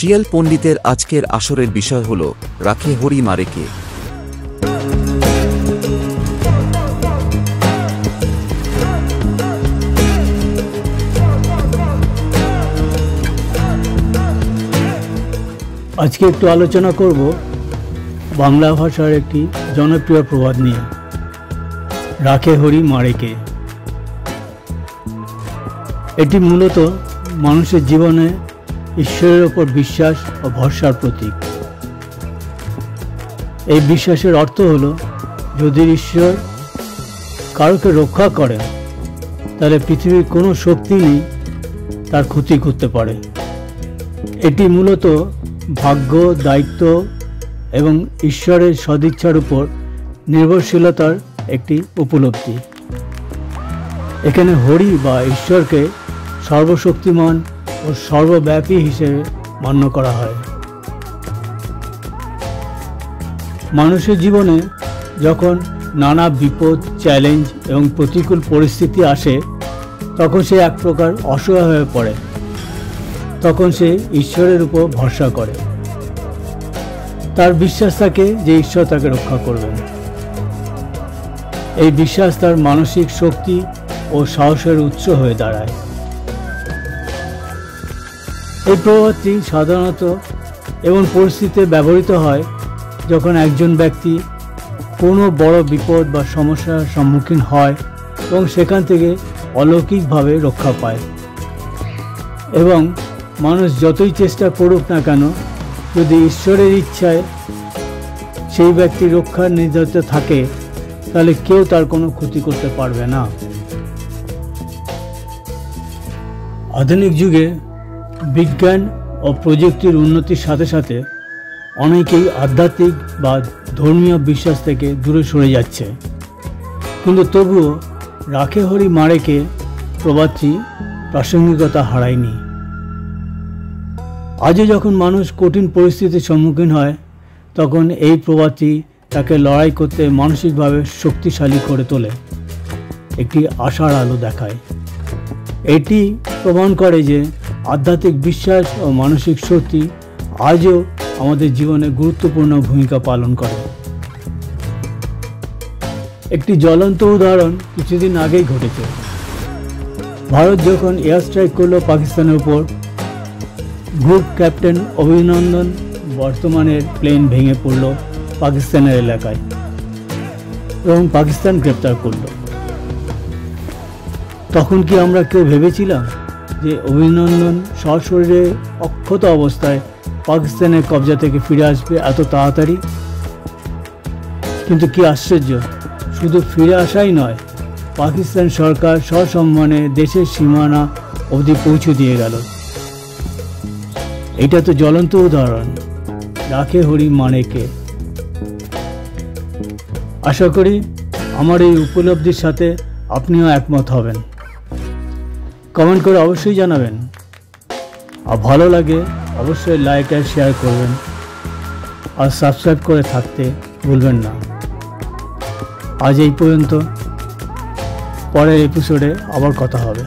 শিয়াল পণ্ডিতের আজকের আসরের বিষয় হল রাখে হরি মারে কে। আজকে একটু আলোচনা করব বাংলা ভাষার একটি জনপ্রিয় প্রবাদ নিয়ে, রাখে হরি মারে কে। এটি মূলত মানুষের জীবনে ঈশ্বরের ওপর বিশ্বাস ও ভরসার প্রতীক। এই বিশ্বাসের অর্থ হল, যদি ঈশ্বর কারোকে রক্ষা করেন তাহলে পৃথিবীর কোনো শক্তি নেই তার ক্ষতি করতে পারে। এটি মূলত ভাগ্য, দায়িত্ব এবং ঈশ্বরের সদিচ্ছার উপর নির্ভরশীলতার একটি উপলব্ধি। এখানে হরি বা ঈশ্বরকে সর্বশক্তিমান ও সর্বব্যাপী হিসেবে মান্য করা হয়। মানুষের জীবনে যখন নানা বিপদ, চ্যালেঞ্জ এবং প্রতিকূল পরিস্থিতি আসে, তখন সে এক প্রকার অসহায় হয়ে পড়ে। তখন সে ঈশ্বরের উপর ভরসা করে। তার বিশ্বাস থাকে যে ঈশ্বর তাকে রক্ষা করবেন। এই বিশ্বাস তার মানসিক শক্তি ও সাহসের উৎস হয়ে দাঁড়ায়। এই প্রবাদটি সাধারণত এমন পরিস্থিতিতে ব্যবহৃত হয় যখন একজন ব্যক্তি কোনো বড় বিপদ বা সমস্যার সম্মুখীন হয় এবং সেখান থেকে অলৌকিকভাবে রক্ষা পায়। এবং মানুষ যতই চেষ্টা করুক না কেন, যদি ঈশ্বরের ইচ্ছায় সেই ব্যক্তি রক্ষার নির্ধারিত থাকে, তাহলে কেউ তার কোনো ক্ষতি করতে পারবে না। আধুনিক যুগে বিজ্ঞান ও প্রযুক্তির উন্নতির সাথে সাথে অনেকেই আধ্যাত্মিক বা ধর্মীয় বিশ্বাস থেকে দূরে সরে যাচ্ছে, কিন্তু তবুও রাখে হরি মারে কে প্রবাদটি প্রাসঙ্গিকতা হারায়নি। আজও যখন মানুষ কঠিন পরিস্থিতির সম্মুখীন হয়, তখন এই প্রবাদটি তাকে লড়াই করতে মানসিকভাবে শক্তিশালী করে তোলে, একটি আশার আলো দেখায়। এটি প্রমাণ করে যে আধ্যাত্মিক বিশ্বাস ও মানসিক শক্তি আজও আমাদের জীবনে গুরুত্বপূর্ণ ভূমিকা পালন করে। একটি জ্বলন্ত উদাহরণ কিছুদিন আগেই ঘটেছে। ভারত যখন এয়ার স্ট্রাইক করল পাকিস্তানের উপর, গ্রুপ ক্যাপ্টেন অভিনন্দন বর্তমানের প্লেন ভেঙে পড়ল পাকিস্তানের এলাকায় এবং পাকিস্তান গ্রেপ্তার করল। তখন কি আমরা কেউ ভেবেছিলাম যে অভিনন্দন সশরীরে অক্ষত অবস্থায় পাকিস্তানের কবজা থেকে ফিরে আসবে এত তাড়াতাড়ি? কিন্তু কি আশ্চর্য, শুধু ফিরে আসাই নয়, পাকিস্তান সরকার সসম্মানে দেশের সীমানা অবধি পৌঁছে দিয়ে গেল। এটা তো জ্বলন্ত উদাহরণ, রাখে হরি মারে কে। আশা করি আমার এই উপলব্ধির সাথে আপনিও একমত হবেন। কমেন্ট করে অবশ্যই জানাবেন, আর ভালো লাগে অবশ্যই লাইক আর শেয়ার করবেন, আর সাবস্ক্রাইব করে থাকতে ভুলবেন না। আজ এই পর্যন্ত, পরের এপিসোডে আবার কথা হবে।